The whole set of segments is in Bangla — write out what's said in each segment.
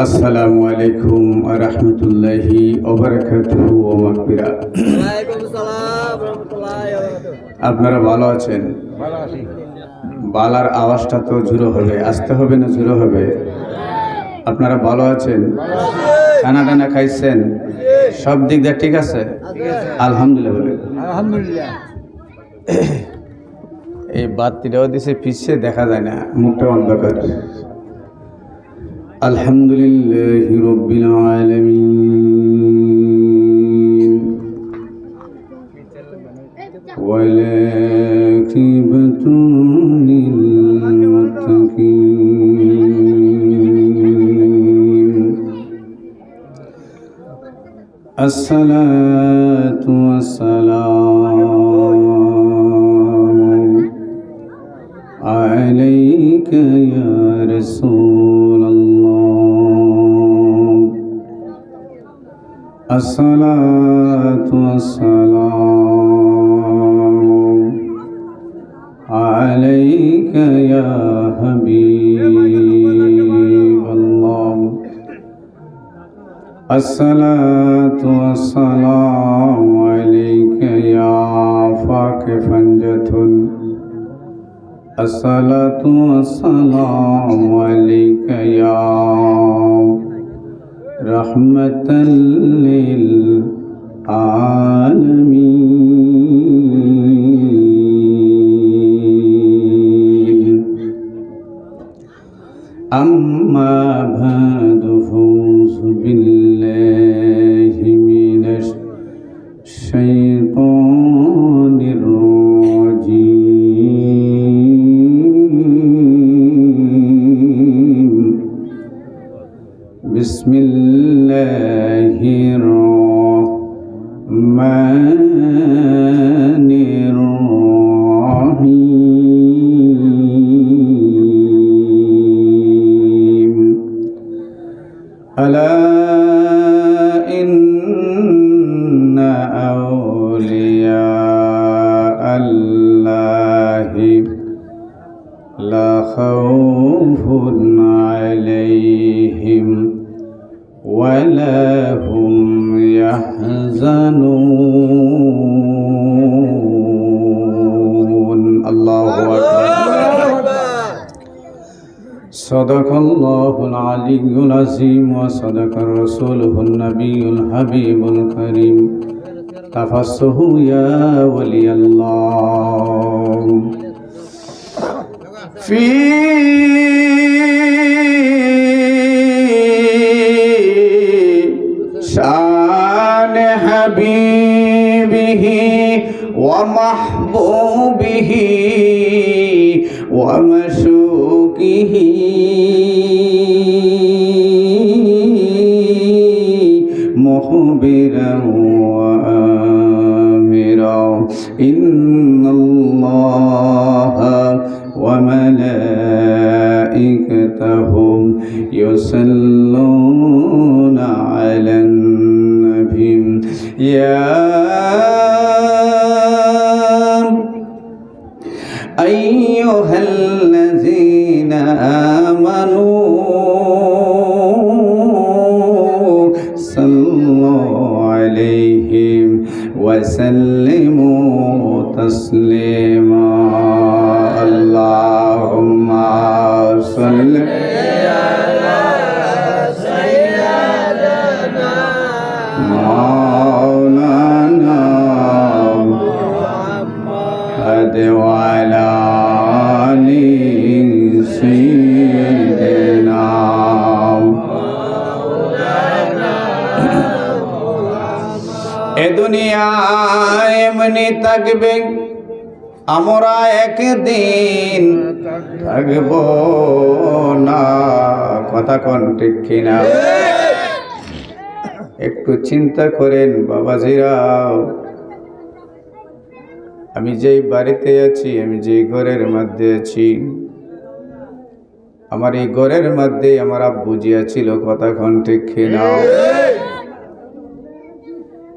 আসসালামু আলাইকুম ওয়া রাহমাতুল্লাহি ওয়া বারাকাতুহু ওয়া মাগফিরাত। ওয়ালাইকুম আসসালাম ওয়া রাহমাতুল্লাহি ওয়া বারাকাতুহু। আপনারা ভালো আছেন? ভালো আছি। বালার আওয়াজটা তো জোরে হবে, আসতে হবে না জোরে হবে? আপনারা ভালো আছেন? খানা টানা খাইছেন? সব দিক দিয়ে ঠিক আছে? আলহামদুলিল্লাহ বলেন। আলহামদুলিল্লাহ। এই বাতিটাও দিছে পিছিয়ে দেখা যায় না, মুখটা অন্ধকার। আলহামদুলিল্লাহি রাব্বিল আলামিন ওয়ালা আকিবাতুল মুত্তাকিন আসসালাতু ওয়াসসালামু আলাইকা ইয়া রাসূলাল্লাহ আসসালাতু ওয়াসসালামু আলাইকা ইয়া হাবিবাল্লাহ আসসালাতু ওয়াসসালামু আলাইকা ইয়া ফাকিফান জাতুন আসসালাতু ওয়াসসালামু আলাইকা ইয়া রাহমাতাল লিল আলামিন আম্মা বা'দু ফাউযু বিল্লাহি মিনাশ শাইতানির রাজীম বিসমিল্লাহির রহমানির রহিম আলা ইন্না আউলিয়া আল্লাহি লা খাউফুন আলাইহিম ওয়া লা হুম ইয়াহজানুন। আল্লাহু আকবার। সাদাকাল্লাহুল আলিয়্যুল আযীম ওয়া সাদাকার রাসূলুহুন নাবিয়্যুল হাবিবুল কারীম। তাফাসসাহু ইয়া ওয়ালিয়াল্লাহ ফি শান হাবিবিহি ওয়া মাহবুবিহি ওয়া মাশুকিহি মুখবিরান ওয়া আমিরান ইন্নাল্লাহা ওয়া মালাইকাতাহু ইউসাল্লুনা আলান নবী ইয়া আইয়ুহাল্লাযীনা আমানু সাল্লু আলাইহি ওয়া সাল্লিমু তাসলিমা। আল্লাহুম্মা সাল্লি আলা সাইয়্যিদিনা মাওলানা মুহাম্মদ ওয়া আলা আলি সাইয়্যিদিনা এ দুনিয়ায় এমনি থাকবে, আমরা একদিন থাকব না। কথা কোন ঠিক কিনা? একটু চিন্তা করেন বাবাজিরা। আমি যেই বাড়িতে আছি, আমি যেই ঘরের মধ্যে আছি, আমার এই ঘরের মধ্যে আমার আব্বুজি ছিল। কথা কোন ঠিক কিনা?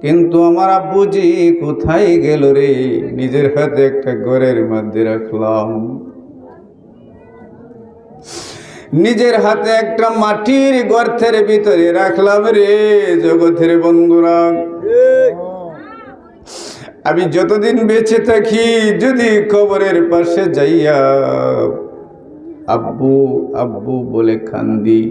কিন্তু আমার আব্বুজি কোথায় গেল রে? নিজের হাতে একটা ঘরের মধ্যে রাখলাম। নিজের হাতে একটা মাটির গর্তের ভিতরে রাখলাম রে জগতের বন্ধুরা। আমি যতদিন বেঁচে থাকি যদি কবরের পাশে যাইয়া আব্বু আব্বু বলে কান্দি,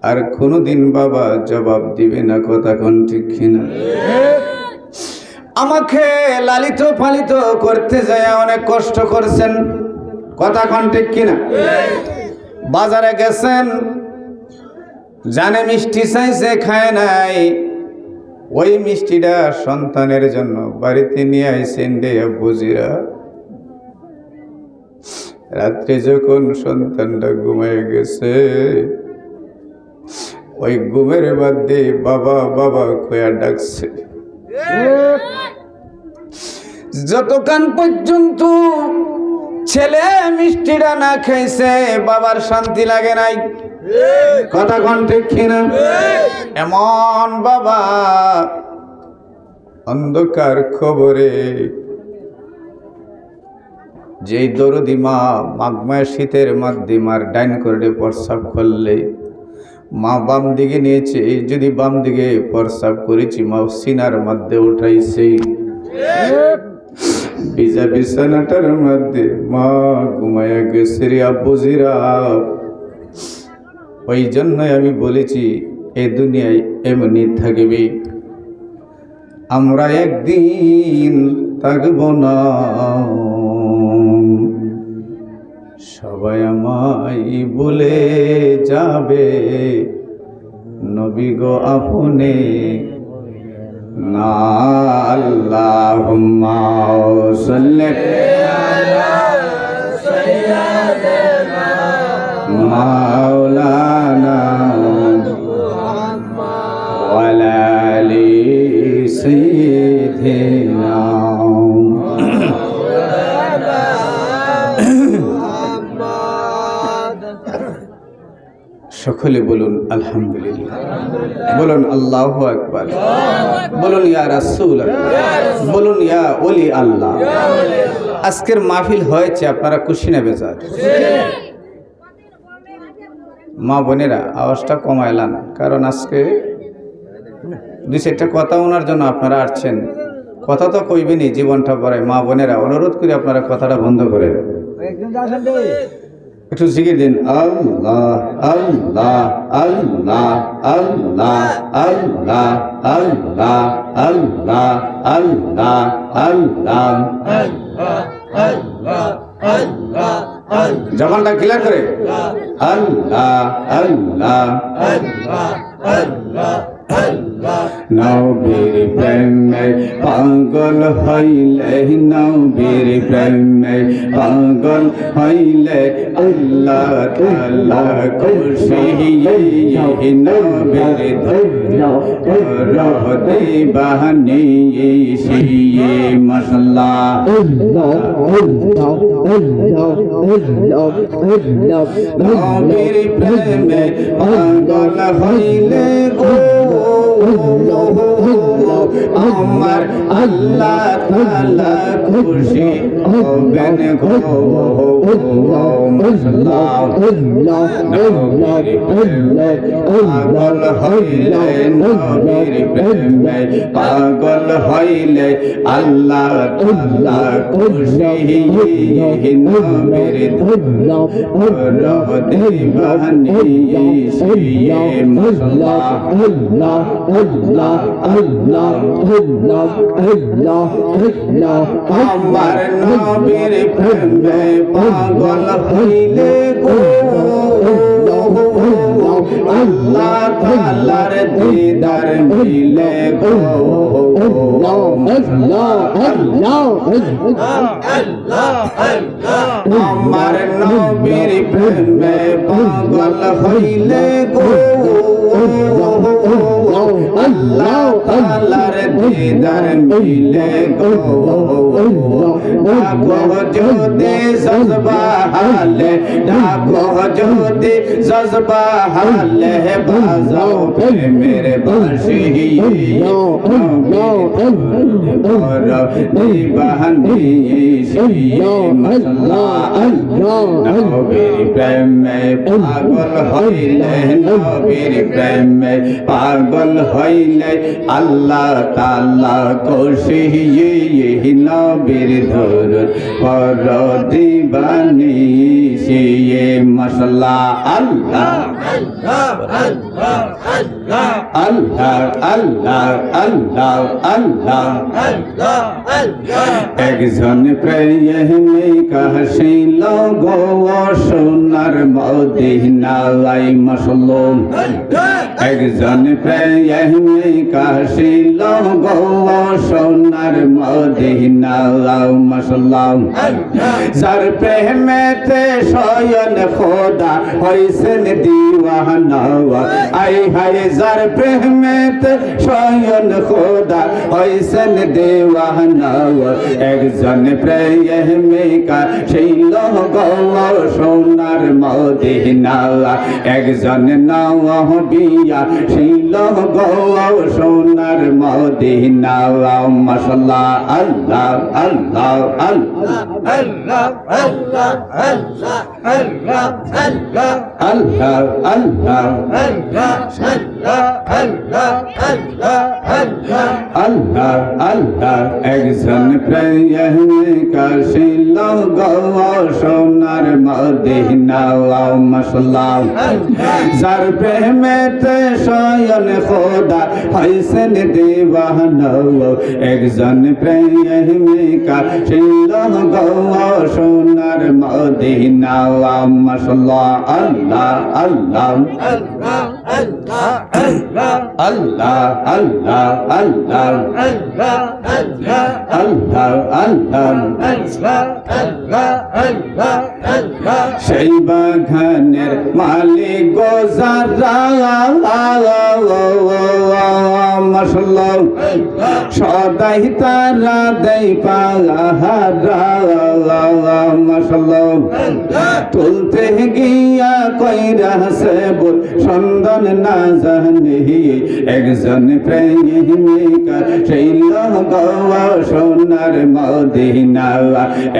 আর কোনোদিন বাবা জবাব দিবে না, কথা কোন ঠিক কিনা? আমাকে লালিত পালিত করতে যায় অনেক কষ্ট করছেন, কথা কোন ঠিক কিনা? বাজারে গেছেন, জানে মিষ্টি চাইছে খায় নাই, ওই মিষ্টিটা সন্তানের জন্য বাড়িতে নিয়ে আইছেন রে আব্বুজিরা। রাত্রে যখন সন্তানটা ঘুমিয়ে গেছে, ওই ঘুমের মধ্যে বাবা বাবা কয়া ডাকছে। যতক্ষণ পর্যন্ত ছেলে মিষ্টিটা না খাইছে বাবার শান্তি লাগে নাই, কথা কোন ঠিক কিনা? এমন বাবা অন্ধকার খবরে যেই দরদি মা মাঘমায় শীতের মধ্যে মার ডাইন করে প্রস্রাব করলে মা বাম দিকে নিয়েছে, যদি বাম দিকে প্রস্রাব করেছি মা সিনার মধ্যে উঠাইছে, ভিজা বিছানাটার মধ্যে মা ঘুমায়া গেছে রে আব্বুজিরা। ওই জন্যই আমি বলেছি এ দুনিয়ায় এমনি থাকবে, আমরা একদিন থাকব না। সবাই আমায় বলে যাবে নবী গো আপনি না। আল্লাহুম্মা সাল্লি আলা সাইয়্যিদিনা মাওলানা ওয়া আলা আলি সাইয়্যিদিনা। সকলে বলুন আলহামদুলিল্লাহ, বলুন আল্লাহু আকবার, বলুন ইয়া রাসূলুল্লাহ, বলুন ইয়া ওলি আল্লাহ। আজকের মাহফিল হয়েছে, আপনারা খুশি না বেজার? মা বোনেরা আওয়াজটা কমাইলান, কারণ আজকে দুই চারটা কথা ওনার জন্য আপনারা আসছেন। কথা তো কইবেনই, জীবনটা পড়ায়। মা বোনেরা অনুরোধ করে আপনারা কথাটা বন্ধ করেন, একটু জিকির দিন। আল্লাহ আল্লাহ আল্লাহ আল্লাহ আল্লাহ আল্লাহ আল্লাহ আল্লাহ আল্লাহ। জবানটা ক্লিয়ার করে আল্লাহ আল্লাহ আল্লাহ। নবীর প্রেমে পাগল হইলে, নবীর প্রেমে পাগল হইলে আল্লাহ তাআলা খুশি। নবীর রহতে বাহানি শিয়ে মাশাআল্লাহ। নবীর প্রেমে পাগল হইলে আমার আল্লাহ তাআলা খুশি হবেন গো। পাগল হইলে, নবীর প্রেমে পাগল হইলে আল্লাহ তাআলা খুশি। নবীর রহতে বাহানি শিয়ে মাশাআল্লাহ। আল্লাহ আল্লাহ আল্লাহ আল্লাহ আল্লাহ আল্লাহ। আমার নবীর প্রেমে পাগল হইলে গো আল্লাহ তাআলার দিদার মিলে গো। আমার নবীর প্রেমে পাগল হইলে গো আল্লাহ তাআলার দিদার মিলে গো ডাকো যদি জজবা হালে ডাকো যদি জজবা হালে বাজাও প্রেমের বাঁশি দিবানি মশলা নবীর প্রেমে পাগল হইলে নবীর প্রেমে পাগল হইলে আল্লাহ তাআলা খুশি নবীর ধরুন পর দিবানি সিয়ে মশলা আল্লাহ আল্লাহ আল্লাহ আল্লাহ আল্লাহ একজন প্রেমিক হাসিল গো সোনার মদিনায় মশলুম একজন প্রেমিক হাসিল গো সোনার মদিনায় মশলুম যার প্রেমেতে শয়ন খোদা হইছেন দিওয়ানা আই হায় যার প্রেমেতে শয়ন খোদা হইছেন দেওয়ানা একজন প্রেমিকা ছিল গো সোনার মদিনা একজন নবিয়া ছিল গো সোনার মদিনা মাশাআল্লাহ আল্লাহ আল্লাহ আল্লাহ আল্লাহ আল্লাহ আল্লাহ আল্লাহ আল্লাহ আল্লাহ আল্লাহ আল্লাহ একজন প্রেমিকা ছিল গো সোনার মদিনা মাশাআল্লাহ যার প্রেমেতে শয়ন খোদা হইছেন দিওয়ানা একজন প্রেমিকা ছিল গো সোনার মদিনা মাশাআল্লাহ আল্লাহ আল্লাহ আল্লাহ আল্লাহ আল্লাহ আল্লাহ আল্লাহ আল্লাহ সেই বাগানের মালিক গো যারা মাশাআল্লাহ সদাই তারা দেই পাহারা মাশাআল্লাহ তুলতে গিয়া কইরা সে বল সন্ধান না জানি একজন প্রেমিকা ছিল গো সোনার মদিনা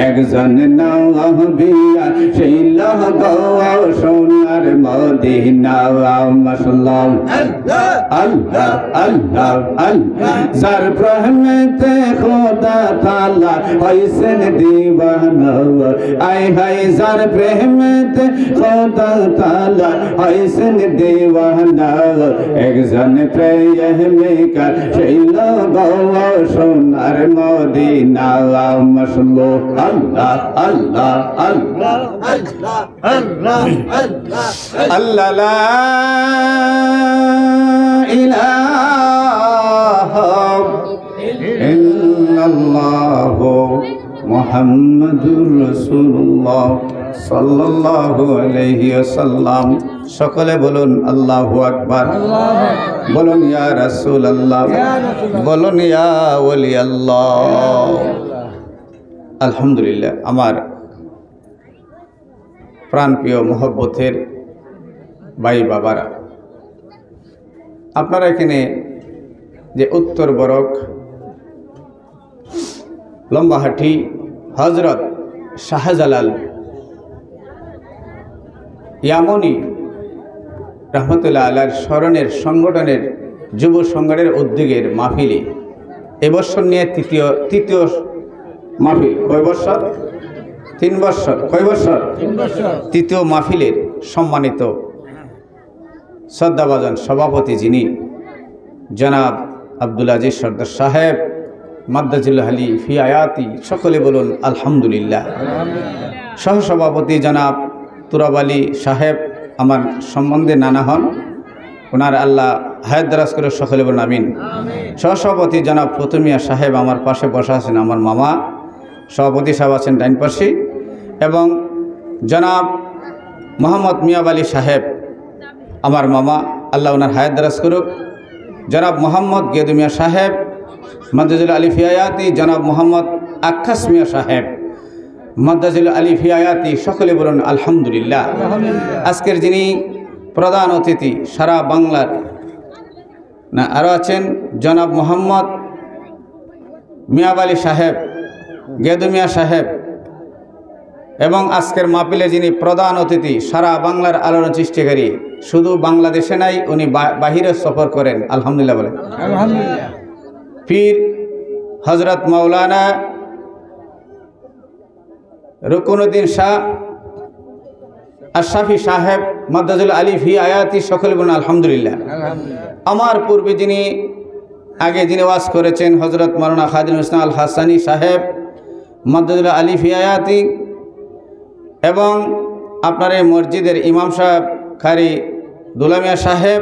একজন নবিয়া ছিল গো সোনার মদিনা মাশাআল্লাহ আল্লাহ আল্লাহ আল্লাহ যার প্রেমেতে খোদা তাআলা হইছেন দিওয়ানা আই হায় যার প্রেমেতে খোদা তাআলা হইছেন দিওয়ানা একজন প্রেমিকা ছিল গো সোনার মদিনা মাশাআল্লাহ আল্লাহ আল্লাহ আল্লাহ আল্লাহ আল্লাহ আল্লাহ লা ইলাহা ইল্লাল্লাহ মুহাম্মাদুর রাসূলুল্লাহ সাল্লাল্লাহু আলাইহি ওয়াসাল্লাম সকলে বলুন আল্লাহু আকবার বলুন ইয়া রাসূলুল্লাহ বলুন ইয়া ওলি আল্লাহ আলহামদুলিল্লাহ আমার প্রাণপ্রিয় মহব্বতের ভাই বাবারা আপনারা এখানে যে উত্তর বরক লম্বাহাটি হযরত শাহজালাল ইয়ামনি রহমতুল্লাহ আলাইহির স্মরণের সংগঠনের যুব সংগঠনের উদ্যোগের মাহফিলে এবছর নিয়ে তৃতীয় মাহফিল কয় বছর 3 বছর কয় বছর তৃতীয় মাহফিলের সম্মানিত শ্রদ্ধাভাজন সভাপতি যিনি জনাব আব্দুল আজিজ সরদার সাহেব মাদ্দাজিল্লাহ আলী ফি আয়াতি সকলে বলুন আলহামদুলিল্লাহ সহসভাপতি জনাব তুরাব আলী সাহেব আমার সম্বন্ধে নানা হন ওনার আল্লাহ হায়াত দারাজ করে সকলে বলুন আমিন সহসভাপতি জনাব প্রথমিয়া সাহেব আমার পাশে বসা আছেন আমার মামা সভাপতি সাহেব আছেন ডাইন পাশে এবং জনাব মোহাম্মদ মিয়াব আলী সাহেব আমার মামা আল্লাহ ওনার হায়াত দারাজ করুক জনাব মোহাম্মদ গেদু মিয়া সাহেব, মাদ্দাজুল আলী ফিয়ায়াতি জনাব মোহাম্মদ আক্কাস মিয়া সাহেব, মাদ্দাজুল আলী ফিয়ায়াতি, সকলে বলুন আলহামদুলিল্লাহ। আজকের যিনি প্রধান অতিথি সারা বাংলার, না আরও আছেন জনাব মোহাম্মদ মিয়াবালি সাহেব, গেদু মিয়া সাহেব, এবং আজকের মাহফিলে যিনি প্রধান অতিথি সারা বাংলার আলোড়ন সৃষ্টিকারী, শুধু বাংলাদেশে নাই, উনি বাহিরে সফর করেন, আলহামদুলিল্লাহ বলেন। আলহামদুলিল্লাহ। পীর হজরত মাওলানা রুকনুদ্দিন শাহ আশরাফি সাহেব, মাদ্দাজুল আলী ফি আয়াতি, সকলে বলুন আলহামদুলিল্লাহ। আমার পূর্বে যিনি ওয়াজ করেছেন হজরত মাওলানা খাদিমুল ইসলাম আল হাসানি সাহেব, মাদ্দাজুল আলী ফি আয়াতি, এবং আপনার এই মসজিদের ইমাম সাহেব কারি দুলামিয়া সাহেব,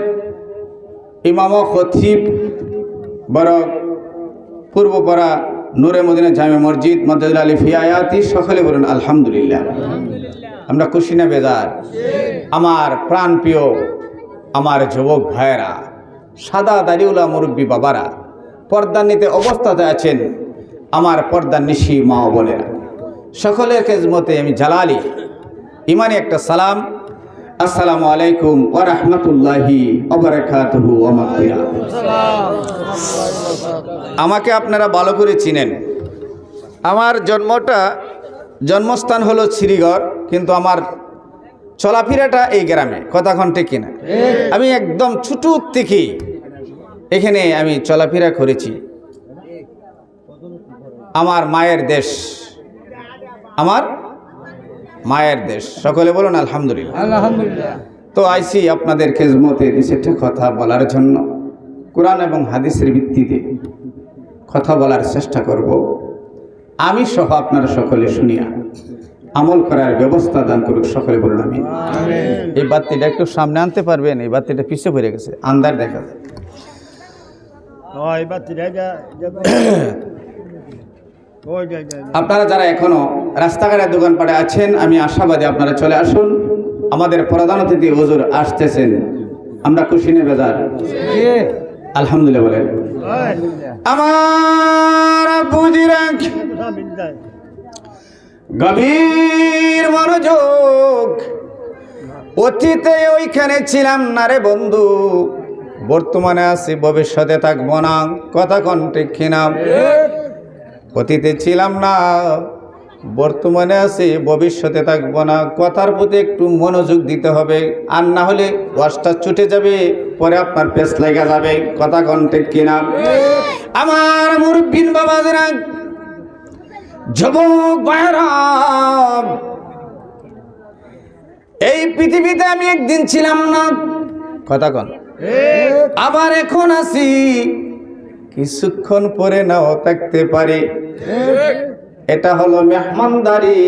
ইমাম ও খতিব বরক পূর্বপাড়া নূরে মদিনা জামে মসজিদ, মাদ্দাজুল আলী ফি আয়াতি, সকলে বলুন আলহামদুলিল্লাহ। আমরা খুশি না বেজার? আমার প্রাণপ্রিয় আমার যুবক ভাইয়েরা, সাদা দাড়িওয়ালা মুরব্বী বাবারা, পর্দান্বিত অবস্থাতে আছেন আমার পর্দার নিশি মা ও বোনেরা, সকলের খেজমতে আমি জালালি ইমানি একটা সালাম, আসসালামু আলাইকুম ওয়া রাহমাতুল্লাহি ওয়া বারাকাতুহু ওয়া মাগফিরাহ। আমাকে আপনারা ভালো করে চিনেন। আমার জন্মস্থান হলো শ্রীগড়, কিন্তু আমার চলাফেরাটা এই গ্রামে, কথা কোনটা কিনা। আমি একদম ছোট থেকে এখানে আমি চলাফেরা করেছি। আমার মায়ের দেশ, আমার মায়ের দেশ, সকলে বলুন আলহামদুলিল্লাহ। আলহামদুলিল্লাহ। তো আইসি আপনাদের খেজমতে সেটা কথা বলার জন্য, কোরআন এবং হাদিসের ভিত্তিতে কথা বলার চেষ্টা করব। আমি সহ আপনারা সকলে শুনিয়া আমল করার ব্যবস্থা দান করুক, সকলে বলুন আমিন। এই বাতিটা একটু সামনে আনতে পারবেন? এই বাতিটা পিছিয়ে পড়ে গেছে, আন্দার দেখা যায়। আপনারা যারা এখনো রাস্তাঘাটের দোকানপাটে আছেন, আমি আশাবাদী আপনারা চলে আসুন। আমাদের প্রধান অতিথি হুজুর আসতেছেন, আমরা খুশি না বেজার? আলহামদুলিল্লাহ বলেন। আমার বুঝিরা গভীর মনোযোগ, অতীতে ওইখানে ছিলাম না রে বন্ধু, বর্তমানে আছি ভবিষ্যতে থাকবো না, কথা কোন ঠিক কিনা। অতীতে ছিলাম না, বর্তমানে আছি ভবিষ্যতে থাকবো না, কথার প্রতি একটু মনোযোগ দিতে হবে, আর না হলে ওয়াজটা ছুটে যাবে, পরে আপনার পেছ লেগে যাবে, কথা কোন ঠিক কিনা। আমার মুরব্বিন বাবারা, যুবক ভাইরা, এই পৃথিবীতে আমি একদিন ছিলাম না, কথা কোন, আবার এখন আছি, কিছুক্ষণ পরে নাও থাকতে পারি। এটা হলো মেহমানদারি,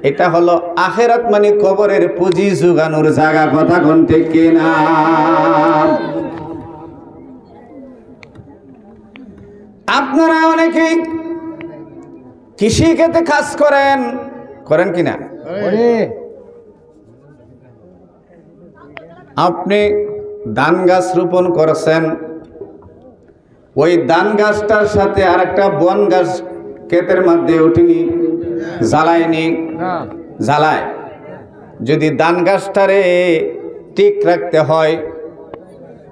এটা হলো আখেরাত, মানে কবরের পুঁজি জোগানোর জায়গা, কথা কোন ঠিক কিনা। আপনারা অনেকেই কৃষি ক্ষেতে কাজ করেন কিনা? আপনি ধান গাছ রোপণ করেছেন, ওই ধান গাছটার সাথে আরেকটা বন গাছ ক্ষেতের মধ্যে উঠিনি, জ্বালায়নি, জ্বালায়। যদি ধান গাছটারে ঠিক রাখতে হয়,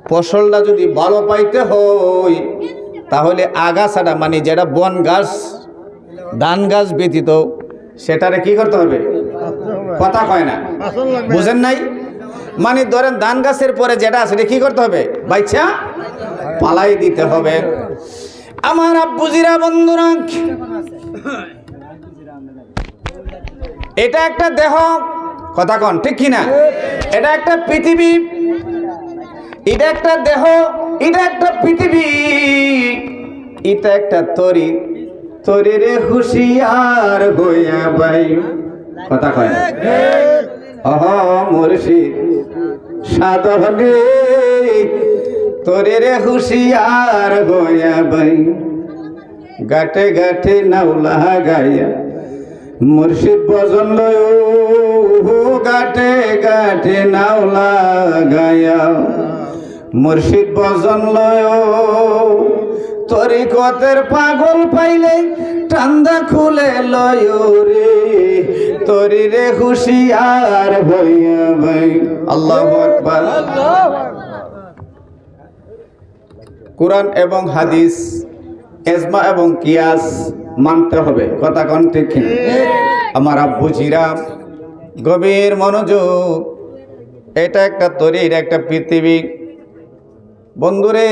ফসলটা যদি ভালো পাইতে হয়, তাহলে আগাছাটা, মানে যেটা বন গাছ, ধান গাছ ব্যতীত, সেটারে কি করতে হবে? কথা কয় না, বুঝেন নাই? মানে ধরেন ধান গাছের পরে যেটা আছে কি করতে হবে? বাইচা পালাই দিতে হবে। আমার আব্বুজিরা, বন্ধুরা, এটা একটা দেহ, কথা কন ঠিক কিনা। এটা একটা পৃথিবী, এটা একটা দেহ, এটা একটা পৃথিবী, এটা একটা তরি, তরিরে হুঁশিয়ার হইয়া ভাই, কথা কয় না। অহ মুর্শিদ সাধনে, তরিরে হুঁশিয়ার হইয়া ভাই, গাটে গাটে নাওলা গাইয়া মুর্শিদ ভজন লয়, গাটে গাটে নাওলা গাইয়া মুর্শিদ ভজন লয় তরিকতের পাগল পাইলে টান্দা খুলে লয় রে তরি রে হুশিয়ার ভাইয়া ভাই। আল্লাহু আকবার। কোরআন এবং হাদিস, এজমা এবং কিয়াস মানতে হবে, কথা কোন ঠিক কিনা? আমার আব্বুজিরা গভীর মনোযোগ, এটা একটা তরির একটা পৃথিবী বন্ধুরে,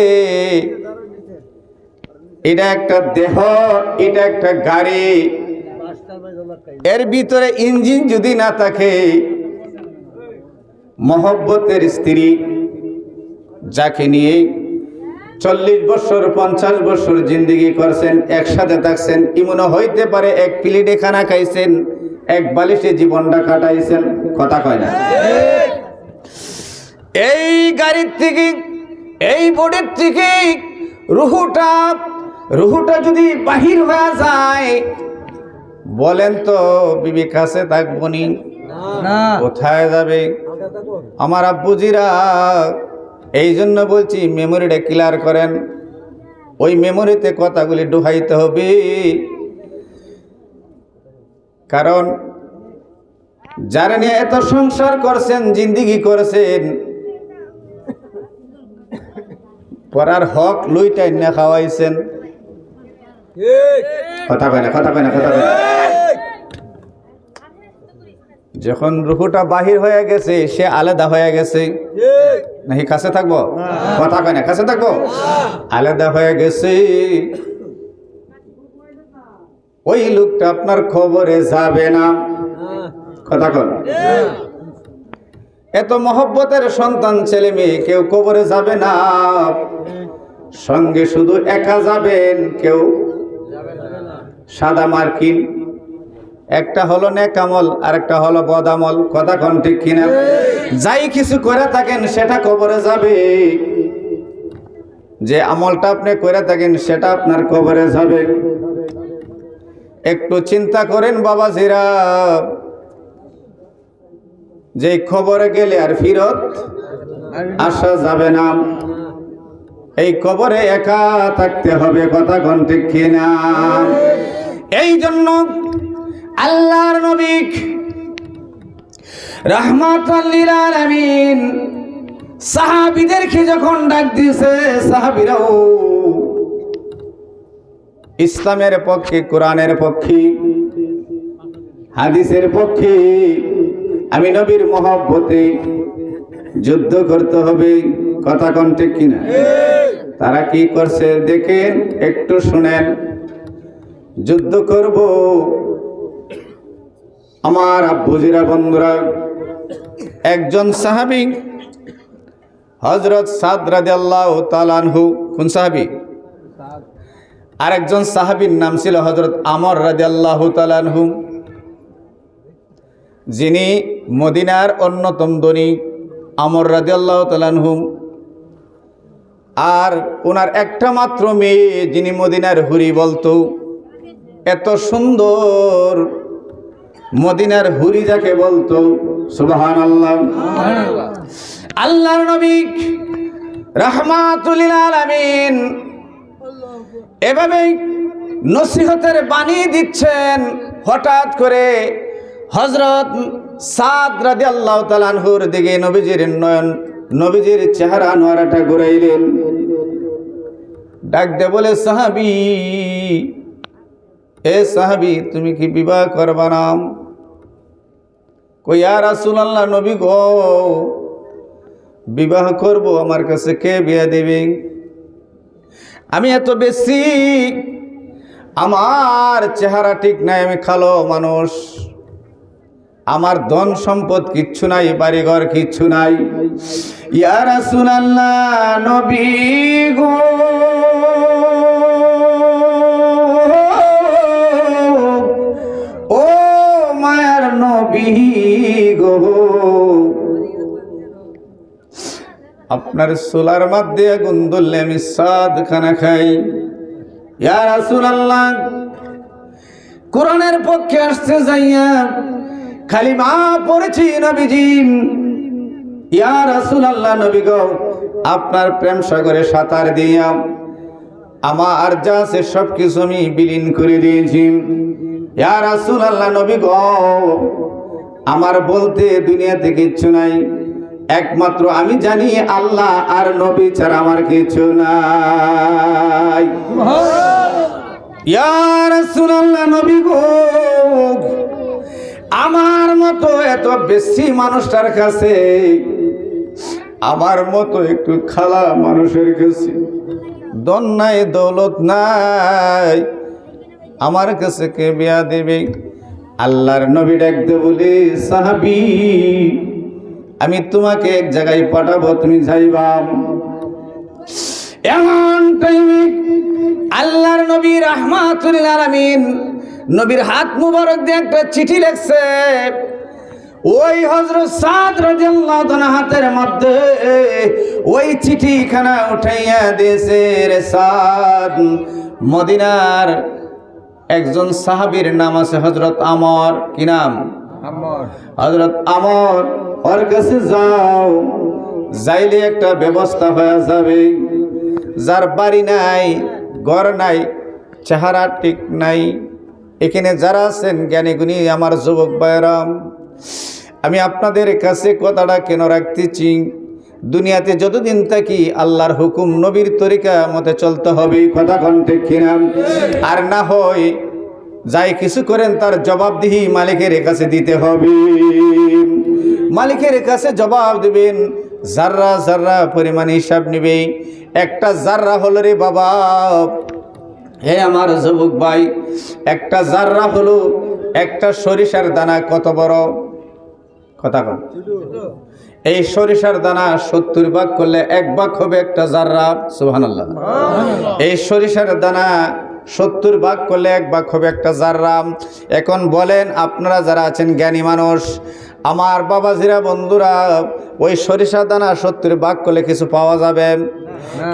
এটা একটা দেহ, এটা একটা গাড়ি, এর ভিতরে ইঞ্জিন যদি না থাকে, মহব্বতের স্ত্রী যাকে নিয়ে 40 বছর 50 বছর জিন্দেগি করছেন, একসাথে থাকছেন, ইমনও হইতে পারে এক প্লেটে খানা খাইছেন, এক বালিশে জীবনটা কাটাইছেন, কথা কয় না? এই গাড়ির থেকে, এই বোর্ডের থেকে রুহুটা যদি বাহির হয়ে যায়, বলেন তো বিবি কাছে থাকবো নি? কোথায় যাবে? আমার আব্বুজিরা এই জন্য বলছি মেমোরিটা ক্লিয়ার করেন, ওই মেমোরিতে কথাগুলি ঢুকাইতে হবে। কারণ যারা নিয়ে এত সংসার করছেন, জিন্দিগি করেছেন, পরার হক লুইটাই না খাওয়াইছেন, কথা কয় না, কথা কয় না, কথা কয় না। যখন রুহুটা বাহির হয়ে গেছে, সে আলাদা হয়ে গেছে, নাকি কাছে থাকবো? কথা কয় না, কাছে থাকবো? আলাদা হয়ে গেছে, ওই লোকটা আপনার খবরে যাবে না, কথা কন। এত মহব্বতের সন্তান ছেলে মেয়ে, কেউ কবরে যাবে না, সঙ্গে শুধু একা যাবেন, কেউ সাদা মার্কিন, একটা হলো নেকামল আর একটা হলো বদামল, কথা কোন ঠিক কিনা? যাই কিছু করে থাকেন সেটা কবরে যাবে, যে আমলটা আপনি করে থাকেন সেটা আপনার কবরে যাবে। একটু চিন্তা করেন বাবাজিরা, যে কবরে গেলে আর ফিরত আসা যাবে না, এই কবরে একা থাকতে হবে, কথা কোন ঠিক কিনা? এই জন্য আল্লাহর নবী রাহমাতুল লিল আলামিন সাহাবীদেরকে যখন ডাক দিয়েছে, সাহাবীরাও ইসলামের পক্ষে, কোরআনের পক্ষে, হাদিসের পক্ষে, আমি নবীর মহব্বতে যুদ্ধ করতে হবে, কথা কোন ঠিক কিনা? তারা কি করছে দেখেন, একটু শুনেন। যুদ্ধ করব, আমার আব্বুজিরা বন্ধুরা, একজন সাহাবী হযরত সাদ রাদিয়াল্লাহু তাআলা আনহু, কোন সাহাবী? আরেকজন সাহাবীর নাম ছিল হযরত আমর রাদিয়াল্লাহু তাআলা আনহু, যিনি মদিনার অন্যতম ধনী, আমর রাদিয়াল্লাহু তাআলা আনহু। আর ওনার একটা মাত্র মেয়ে, যিনি মদিনার হুরি বলতো, এত সুন্দর মদিনার হুরি যাকে বলতো, সুবহানাল্লাহ। আল্লাহর নবী রাহমাতুল লিল আলামিন এভাবে নসিহতের বাণী দিচ্ছেন, হঠাৎ করে হযরত সাদ রাদিয়াল্লাহু তাআলা আনহুর দিকে নবীজির নয়ন, নবীজির চেহারা নোয়ারাটা ঘুরাইলেন, ডাক দিয়ে বলে, সাহাবী, এ সাহাবী, তুমি কি বিবাহ করবা না? কই, ইয়া রাসূলুল্লাহ, নবী গো, বিবাহ করব, আমার কাছে কে বিয়ে দেবে? আমি এত বেশি, আমার চেহারা ঠিক নাই, আমি কালো মানুষ, আমার ধন সম্পদ কিচ্ছু নাই, বাড়িঘর কিচ্ছু নাই। ইয়া রাসূলুল্লাহ, নবী গো, ও মায়ার নবী গো, আপনার সোলার মধ্যে আগুন ধরলে আমি সাদ খানা খাই। ইয়া রাসূলুল্লাহ, কোরআনের পক্ষে আসতে যাইয়া কালিমা পড়েছি নবীজি। ইয়া রাসূলুল্লাহ, নবী গো, আপনার প্রেম সাগরে সাঁতার দিয়া আমার যা আছে সব কিছু আমি বিলীন করে দিয়েছি। ইয়া রাসূলুল্লাহ, নবী গো, আমার বলতে দুনিয়াতে কিচ্ছু নাই, একমাত্র আমি জানি আল্লাহ আর নবী ছাড়া আমার কিছু নাই। ইয়া রাসূলুল্লাহ, নবী গো, আমার মতো এত বেশি মানুষটার কাছে, আমার মতো একটু খালা মানুষের কাছে ধন নাই, দৌলত নাই, আমার কাছে কে বিয়া দেবে? আল্লাহর নবী ডাকতে বলে, সাহাবী, আমি তোমাকে এক জায়গায় পাঠাবো, তুমি যাইবা। এমন টাইমে আল্লাহর নবী রাহমাতুল লিল আলামিন নবীর হাত মুবারক দিয়ে একটা চিঠি লিখছে। ওই হযরত সাদ রাদিয়াল্লাহু তাআলা হাতের মধ্যে ওই চিঠিখানা উঠাইয়া দিয়েছে। রে সাদ, মদিনার একজন সাহাবীর নাম আছে হযরত আমর। কি নাম? আমর। হযরত আমর, ওর কাছে যাও, যাইলে একটা ব্যবস্থা হয়ে যাবে। যার বাড়ি নাই, ঘর নাই, চেহারা ঠিক নাই, এখানে যারা আছেন জ্ঞানী গুণী আমার যুবক ভাইরাম, আমি আপনাদের কাছে কথাটা কেন রাখতেছি, দুনিয়াতে যতদিন থাকি আল্লাহর হুকুম নবীর তরিকা মতে চলতে হবে, কথা কণ্ঠে কিনা? আর না হয় যাই কিছু করেন তার জবাবদিহি মালিকের কাছে দিতে হবে। মালিকের কাছে জবাব দিবেন, জাররা জাররা পরিমাণ হিসাব নিবে। একটা জাররা হলো রে বাবা, হে আমার যুবক ভাই, একটা জাররা হলো একটা সরিষার দানা। কত বড়? কথা কন। এই সরিষার দানা 70 ভাগ করলে 1 ভাগ হবে একটা জাররা। সুবহানাল্লাহ। এই সরিষার দানা 70 ভাগ করলে 1 ভাগ হবে একটা জাররা। এখন বলেন আপনারা যারা আছেন জ্ঞানী মানুষ, আমার বাবাজিরা, বন্ধুরা, ওই সরিষা দানা 70 ভাগ করলে কিছু পাওয়া যাবে?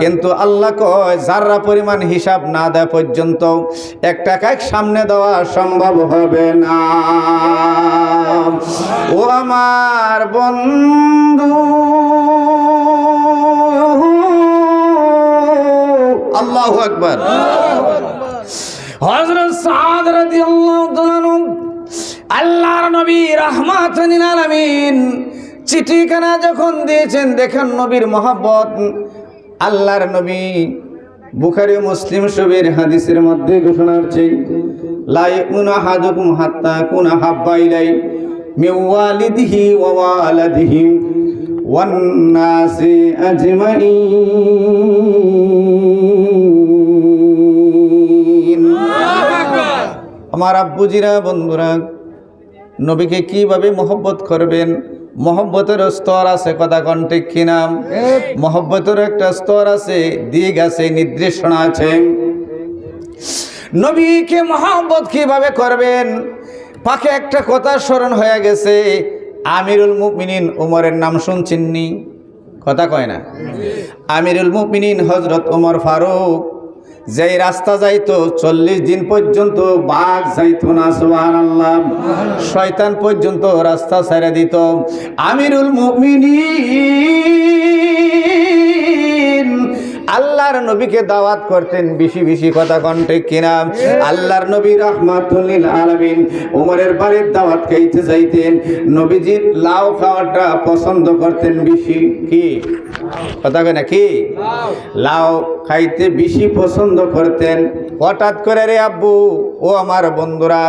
কিন্তু আল্লাহ কয় জাররা পরিমাণ হিসাব না দেওয়া পর্যন্ত একটা কাক সামনে দেওয়া সম্ভব হবে না। ও আমার বন্ধু, আল্লাহু আকবার। হযরত সাদ রাদিয়াল্লাহু তাআলা আল্লাহর নবী রাহমাতুল লিল আলামিন চিঠিখানা যখন দিয়েছেন, দেখেন নবীর মহব্বত। আল্লাহর নবী বুখারী মুসলিম শরীফের হাদিসের মধ্যে ঘোষণা আছে, লা ইয়াকুনু আহাদুকুম হাত্তা কুনা হাব্বা ইলাই মিন ওয়ালিদিহি ওয়া ওয়ালাদিহি ওয়ান নাসি আজমাইন। আমার আব্বুজিরা, বন্ধুরা, নবীকে কিভাবে মহব্বত করবেন? মহব্বতের স্তর আছে, কথা কোন ঠিক কিনা? মহব্বতের একটা স্তর আছে, দিক আছে, নির্দেশনা আছে। নবীকে মহব্বত কিভাবে করবেন? পাকে একটা কথা স্মরণ হয়ে গেছে, আমিরুল মুমিনিন উমরের নাম শুনছেননি? কথা কয় না? আমিরুল মুমিনিন হযরত ওমর ফারুক যেই রাস্তা যাইতো 40 দিন পর্যন্ত বাঘ যাইতো না। সুবহানাল্লাহ। শয়তান পর্যন্ত রাস্তা ছেড়ে দিত। আমিরুল মুমিনিন আল্লাহর নবীকে দাওয়াত করতেন বেশি বেশি, কথা কণ্ঠে কিনা? আল্লাহর নবী রাহমাতুল লিল আলামিন ওমরের বাড়ির দাওয়াত খাইতে যাইতেন, নবীজি লাউ খাওয়াটা পছন্দ করতেন বেশি। কি কথা কয় না? কি লাউ খাইতে বেশি পছন্দ করতেন। হঠাৎ করে রে আব্বু, ও আমার বন্ধুরা,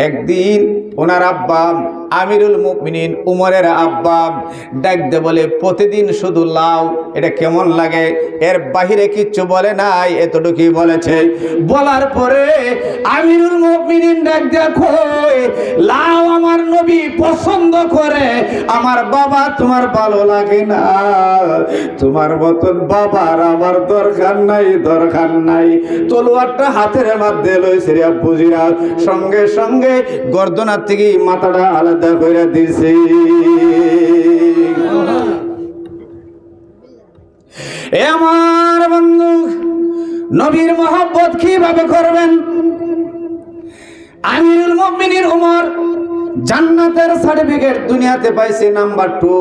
একদিন ওনার আব্বা আমিরুল মুমিনিন উমরের আব্বা ডাক দে বলে, প্রতিদিন শুধু লাউ, এটা কেমন লাগে? এর বাহিরে কিচ্ছু বলে নাই, এতটুকুই বলেছে। বলার পরে আমিরুল মুমিনিন ডাক দেখো, লাউ আমার নবী পছন্দ করে, আমার বাবা তোমার ভালো লাগে না? তোমার মতন বাবার আমার দরকার নাই, দরকার নাই। তলোয়ারটা হাতের মধ্যে লইছে রে আব্বুজিরা, সঙ্গে সঙ্গে গর্দনার থেকে মাথাটা আলাদা করে দিছে। আমার বন্ধু, নবীর মহব্বত কিভাবে করবেন? আমিরুল মুমিনিন ওমর জান্নাতের সার্টিফিকেট দুনিয়াতে পাইছে নাম্বার 2।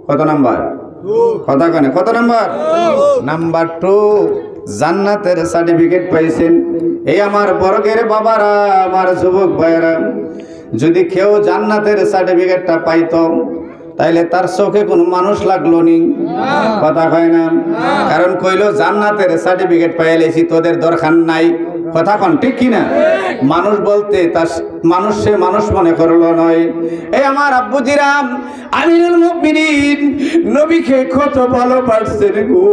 কত নাম্বার? কথা কনে কত নাম্বার? নাম্বার 2, জান্নাতের সার্টিফিকেট পাইছেন। এই আমার বর্গের বাবারা, আমার যুবক ভাইয়েরা, যদি কেউ জান্নাতের সার্টিফিকেটটা পাইতো তাইলে তার চোখে কোনো মানুষ লাগলো নি? কথা কয় না? কারণ কইলো জান্নাতের সার্টিফিকেট পাইলেছি, তোদের দরকার নাই। কথা কন ঠিক কিনা? মানুষ বলতে তার মানুষ সে মানুষ মনে করলো নয়। এই আমার আব্বুজিরাম, আমিরুল মুমিনিন নবীকে কত ভালোবাসছেন গো,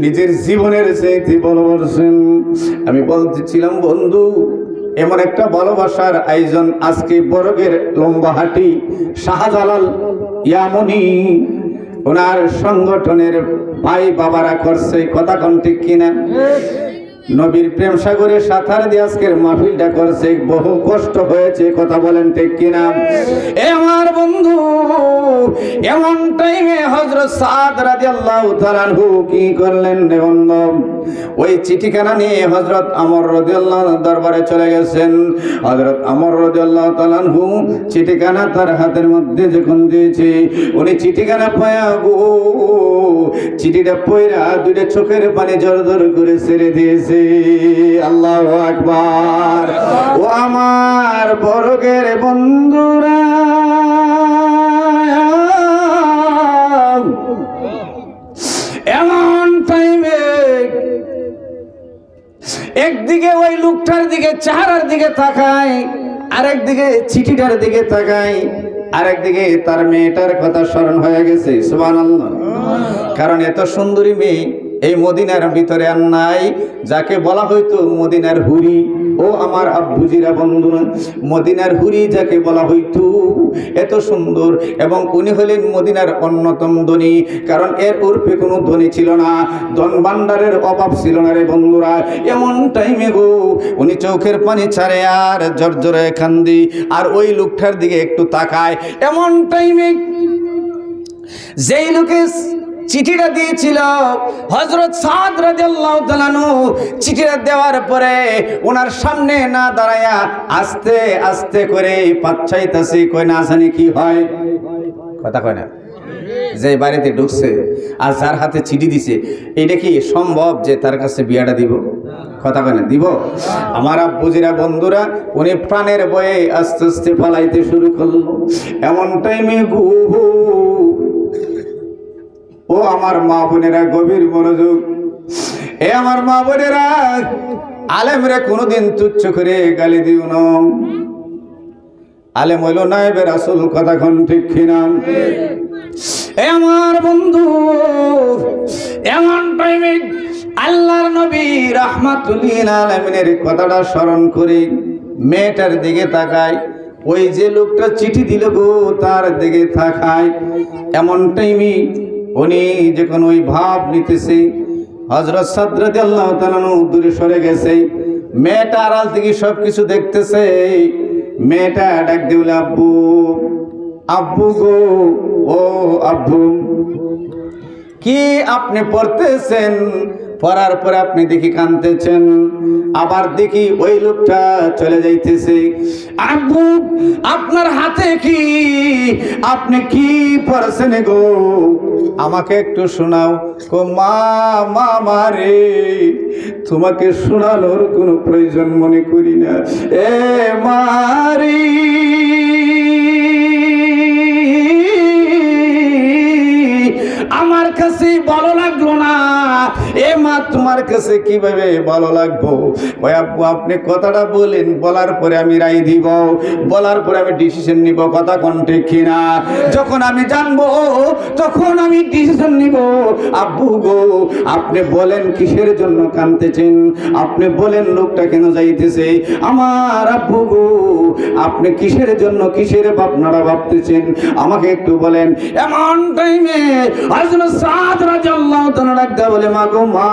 নিজের জীবনের চাইতে ভালোবাসেন। আমি বলতেছিলাম বন্ধু, এমন একটা ভালোবাসার আয়োজন আজকে বরগের লম্বাহাটি শাহজালাল ইয়ামনি ওনার সংগঠনের ভাই বাবারা করছে। কথা কোন ঠিক কিনা? নবীর প্রেম সাগরে সাঁতার দিয়ে আজকের মাহফিলটা করছে, বহু কষ্ট হয়েছে। কথা বলেন ঠিক কিনা? এ আমার বন্ধু, এমন টাইমে হযরত সাদ রাদিয়াল্লাহু তাআলা আনহু কি করলেন রে বন্ধু? ওই চিঠিখানা নিয়ে হযরত আমর রাদিয়াল্লাহু আনহু দরবারে চলে গেছেন। হযরত আমর রাদিয়াল্লাহু তাআলা আনহু চিঠিখানা তার হাতের মধ্যে যখন দিয়েছে, উনি চিঠিখানা পায়া গো, চিঠিটা পয়রা দুইটা চোখের পানি জড় করে ছেড়ে দিয়েছে। আল্লাহু আকবার। ও আমার বরগের বন্ধুরা, এমন টাইমে একদিকে ওই লোকটার দিকে চেহারার দিকে তাকায়, আরেকদিকে চিঠিটার দিকে তাকায়, আরেকদিকে তার মেয়েটার কথা স্মরণ হয়ে গেছে। সুবহানাল্লাহ। কারণ এত সুন্দরী মেয়ে এই মদিনার ভিতরে আর নাই, যাকে বলা হইতো মদিনার হুরি। ও আমার আব্বুজিরা বন্ধুরা, মদিনার হুরি যাকে বলা হইতো, এত সুন্দর, এবং উনি হলেন মদিনার অন্যতম ধনী। কারণ এর উর্ফে কোনো ধনী ছিল না, ধন ভান্ডারের অভাব ছিল না রে বন্ধুরা। এমন টাইমে গো উনি চোখের পানি ছাড়ে আর জর্জরে কান্দি, আর ওই লোকটার দিকে একটু তাকায়। এমন টাইমে যেই লোকে চিঠিটা দিয়েছিল হযরত সাদ রাদিয়াল্লাহু তাআলা আনহু, চিঠিটা দেওয়ার পরে ওনার সামনে না দাঁড়ায়া আস্তে আস্তে করে পাচ্ছাইতাছে, কই না জানি কি হয়। কথা কয় না? যে বাড়িতে ঢুকছে আর যার হাতে চিঠি দিছে, এটা কি সম্ভব যে তার কাছে বিয়াটা দিব? কথা কয় না? দিব? আমার আব্বুজিরা বন্ধুরা, উনি প্রাণের বয়ে আস্তে আস্তে পালাইতে শুরু করলো। এমন টাইমে গো, ও আমার মা বোনেরা গভীর মনোযোগ, এ আমার মা বোনেরা, আলেমরা কোনোদিন তুচ্ছ করে গালি দিও না। আলেম হইল নায়েবে রাসূল। কথা কোন ঠিক কিনা? এ আমার বন্ধু, এমন টাইমে আল্লাহর নবী রাহমাতুল লিল আলামিনের কথাটা স্মরণ করে মেয়েটার দিকে তাকায়। ওই যে লোকটা চিঠি দিল গো, তার দিকে তাকায়। এমন টাইমে উনি যখন ওই ভাব নিতেছে, হযরত সাদ রাদিয়াল্লাহু তাআলা দূরে সরে গেছে। মেয়েটা আড়াল থেকে সবকিছু দেখতেছে। মেয়েটা ডাক দিল, আব্বু, আব্বু গো, ও আব্বু, কি আপনি পড়তেছেন? পড়ার পরে আপনি দেখি কাঁদতেছেন, আবার দেখি ওই লোকটা চলে যাইতেছে। আব্বু, আপনার হাতে কি? আপনি কি পড়ছেন গো? আমাকে একটু শোনাও। কো মা, মা মারে, তোমাকে শোনানোর কোনো প্রয়োজন মনে করি না। এ মারি, আমার কাছে ভালো লাগলো না। এ মা, তোমার কাছে কিভাবে ভালো লাগবো? ওই আব্বু, আপনি কথাটা বলেন, বলার পরে আমি রায় দিব, বলার পরে আমি ডিসিশন নিব। কথা কোন ঠিক কিনা? যখন আমি জানবো তখন আমি ডিসিশন নিব। আব্বু গো, আপনি বলেন কিসের জন্য কাঁদতেছেন? আপনি বলেন লোকটা কেন যাইতেছে? আমার আব্বু গো, আপনি কিসের জন্য, কিসের ভাবনাটা ভাবতেছেন? আমাকে একটু বলেন। এমন টাইমে হযরত সাদ রাদিয়াল্লাহু তাআলা ডাকতে বলে, মা গো মা,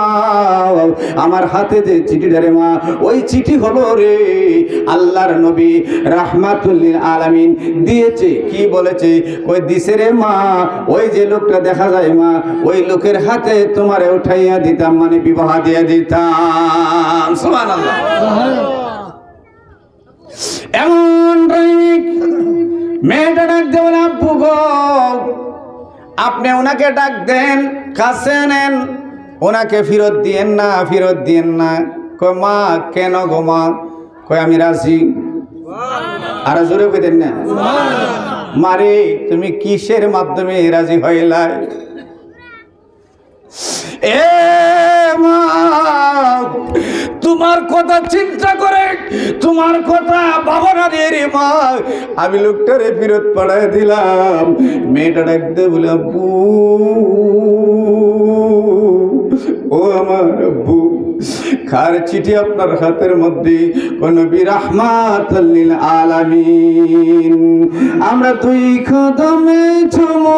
আমার হাতে যে চিঠিটা রে মা, ওই চিঠি হলো রে আল্লাহর নবী রাহমাতুল লিল আলামিন দিয়েছে। কি বলেছে? ওই দিছে রে মা, ওই যে লোকটা দেখা যায় মা, ওই লোকের হাতে তোমারে উঠাইয়া দিতাম, মানে বিবাহ দিয়ে দিতাম। সুবহানাল্লাহ। এমন মেয়েটা ডাক দিয়ে বলে, আব্বু গো, আপনি ওনাকে ডাক দেন, কাছে নেন, ওনাকে ফেরত দিয়েন না, ফেরত দিয়েন না। কয় মা কেন গো মা? কয় আমি রাজি। আর জোরে কইতেন না, মারে তুমি কিসের মাধ্যমে রাজি হইলাই? এ মা, তোমার কথা চিন্তা করে, তোমার কথা ভাবনা দিয়ে রে মা আমি লোকটারে ফেরত পাঠায় দিলাম। মেয়েটা ডাকতে বলে, আব্বু ও আমার আব্বু, খার চিঠি আপনার হাতের মধ্যে, নবী রাহমাতুল লিল আলামিন। আমরা দুই কদমে চুমু